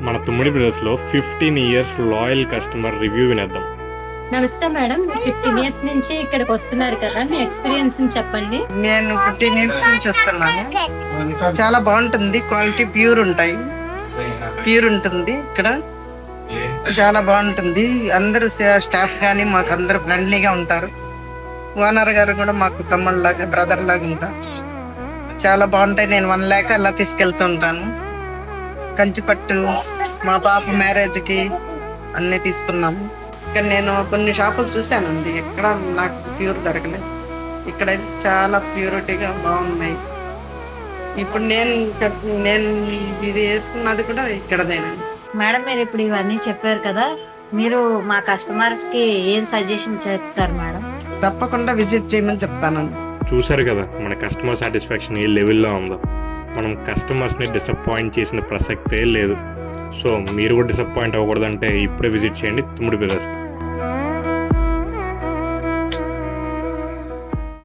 మన తుమ్మిడి బ్రదర్స్లో 15 years loyal customer review వినేద్దాం. నమస్తే మేడం, 15 ఇయర్స్ నుంచి ఇక్కడికి వస్తున్నారు కదా, మీ ఎక్స్పీరియన్స్ చెప్పండి. నేను 15 ఇయర్స్ నుంచి వస్తున్నాను. చాలా బాగుంటుంది, క్వాలిటీ ప్యూర్ ఉంటుంది ఇక్కడ. చాలా బాగుంటుంది. అందరూ స్టాఫ్ కానీ మాకు అందరూ ఫ్రెండ్లీగా ఉంటారు. ఓనర్ గారు కూడా మాకు తమ్ముళ్ళలాగా బ్రదర్ లాగా ఉంటారు. చాలా బాగుంటాయి. నేను 1 lakh అలా తీసుకెళ్తూ ఉంటాను. కంచిపట్టు మా పాప మ్యారేజ్కి అన్నీ తీసుకున్నాము. ఇక్కడ నేను కొన్ని షాపులు చూశానండి, ఎక్కడ నాకు ప్యూర్ దొరకలేదు. ఇక్కడ చాలా ప్యూరిటీగా బాగున్నాయి. ఇప్పుడు నేను ఇది వేసుకున్నది కూడా ఇక్కడదేనండి. మేడం, మీరు ఇప్పుడు ఇవన్నీ చెప్పారు కదా, మీరు మా కస్టమర్స్ కి ఏం సజెషన్ చేస్తారు మేడం? తప్పకుండా విజిట్ చేయమని చెప్తానండి. చూసారు కదా మన కస్టమర్ సాటిస్ఫాక్షన్ ఏ లెవెల్లో ఉందో. మనం కస్టమర్స్ని డిసప్పాయింట్ చేసిన ప్రసక్తే లేదు. సో మీరు కూడా డిసప్పాయింట్ అవ్వకూడదంటే ఇప్పుడే విజిట్ చేయండి తుమ్మిడి బ్రదర్స్కి.